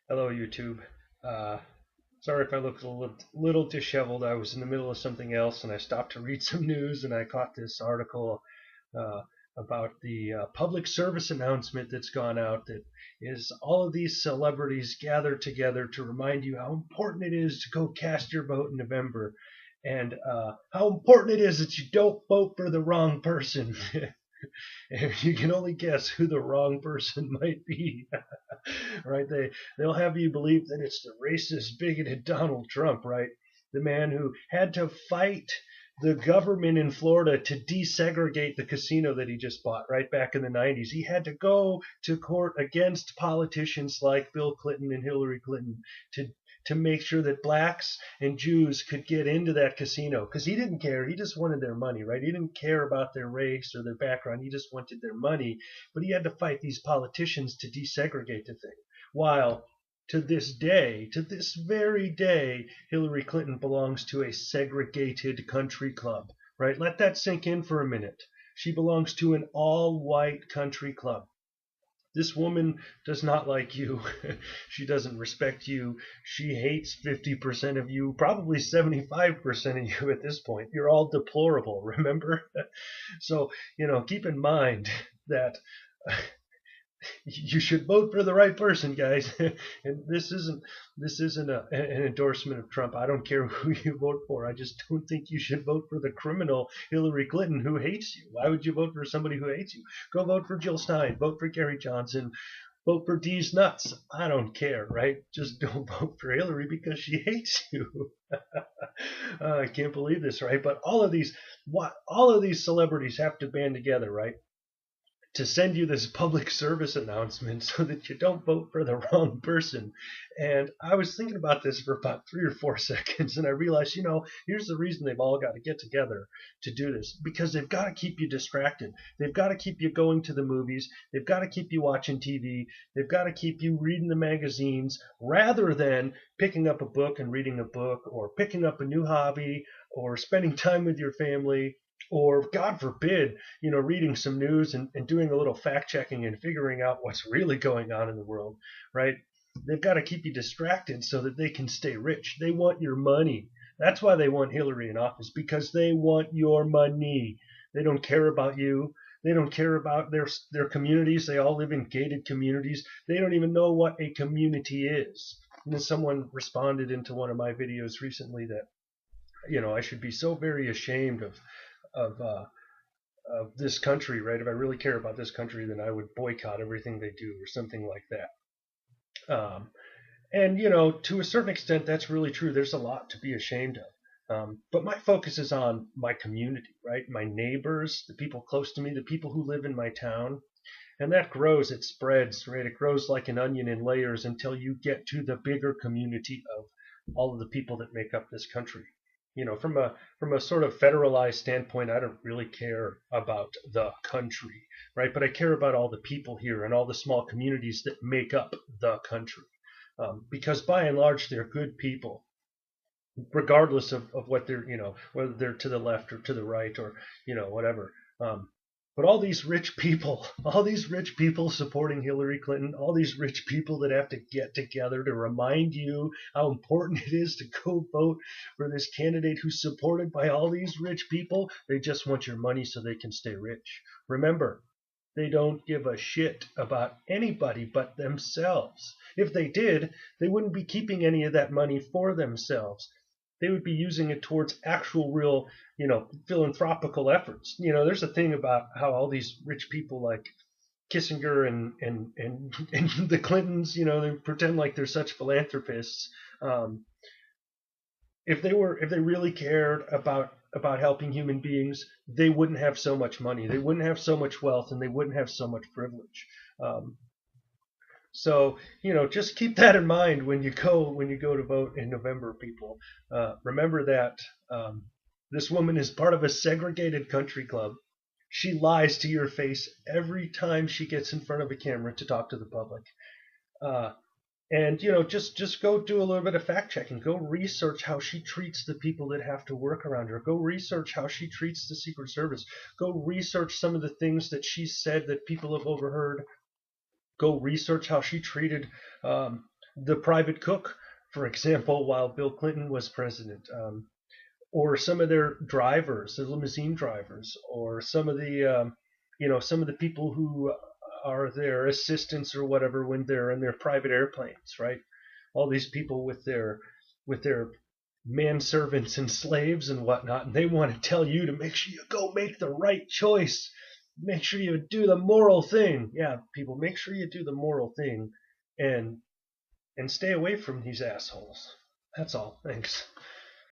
Hello, YouTube. Uh, Sorry if I look a little disheveled. I was in the middle of something else and I stopped to read some news and I caught this article uh, about the public service announcement that's gone out that is all of these celebrities gathered together to remind you how important it is to go cast your vote in November and how important it is that you don't vote for the wrong person. And you can only guess who the wrong person might be. Right? They'll have you believe that it's the racist, bigoted Donald Trump, right? The man who had to fight the government in Florida to desegregate the casino that he just bought right back in the 90s. He had to go to court against politicians like Bill Clinton and Hillary Clinton to to make sure that blacks and Jews could get into that casino because he didn't care. He just wanted their money, right? He didn't care about their race or their background. He just wanted their money. But he had to fight these politicians to desegregate the thing. While to this day, to this very day, Hillary Clinton belongs to a segregated country club, right? Let that sink in for a minute. She belongs to an all white country club. This woman does not like you. She doesn't respect you. She hates 50% of you, probably 75% of you at this point. You're all deplorable, remember? So, keep in mind that you should vote for the right person, guys. And this isn't an endorsement of Trump. I don't care who you vote for. I just don't think you should vote for the criminal Hillary Clinton who hates you. Why would you vote for somebody who hates you? Go vote for Jill Stein. Vote for Gary Johnson. Vote for D's nuts. I don't care, right? Just don't vote for Hillary because she hates you. I can't believe this, right? But all of these celebrities have to band together, right? To send you this public service announcement so that you don't vote for the wrong person. And I was thinking about this for about 3 or 4 seconds, and I realized, here's the reason they've all got to get together to do this because they've got to keep you distracted. They've got to keep you going to the movies. They've got to keep you watching TV. They've got to keep you reading the magazines rather than picking up a book and reading a book or picking up a new hobby or spending time with your family or God forbid, reading some news and doing a little fact checking and figuring out what's really going on in the world, right? They've got to keep you distracted so that they can stay rich. They want your money. That's why they want Hillary in office, because they want your money. They don't care about you. They don't care about their communities. They all live in gated communities. They don't even know what a community is. And then someone responded into one of my videos recently that, I should be so very ashamed of uh, of this country, right? If I really care about this country, then I would boycott everything they do or something like that. And to a certain extent, that's really true. There's a lot to be ashamed of. But my focus is on my community, right? My neighbors, the people close to me, the people who live in my town. And that grows, it spreads, right? It grows like an onion in layers until you get to the bigger community of all of the people that make up this country. From a sort of federalized standpoint, I don't really care about the country, right? But I care about all the people here and all the small communities that make up the country, because by and large they're good people, regardless of what they're, whether they're to the left or to the right or whatever. But all these rich people supporting Hillary Clinton, all these rich people that have to get together to remind you how important it is to go vote for this candidate who's supported by all these rich people, they just want your money so they can stay rich. Remember, they don't give a shit about anybody but themselves. If they did, they wouldn't be keeping any of that money for themselves. They would be using it towards actual, real, philanthropical efforts. There's a thing about how all these rich people like Kissinger and the Clintons, they pretend like they're such philanthropists. Um, if they really cared about helping human beings, they wouldn't have so much money, they wouldn't have so much wealth, and they wouldn't have so much privilege. So just keep that in mind when you go to vote in November, people. Remember that this woman is part of a segregated country club. She lies to your face every time she gets in front of a camera to talk to the public. And just go do a little bit of fact checking. Go research how she treats the people that have to work around her. Go research how she treats the Secret Service. Go research some of the things that she said that people have overheard. Go research how she treated the private cook, for example, while Bill Clinton was president, or some of their drivers, the limousine drivers, or some of the some of the people who are their assistants or whatever when they're in their private airplanes, right? All these people with their manservants and slaves and whatnot, and they want to tell you to make sure you go make the right choice. Make sure you do the moral thing. Yeah, people, make sure you do the moral thing, and stay away from these assholes. That's all. Thanks.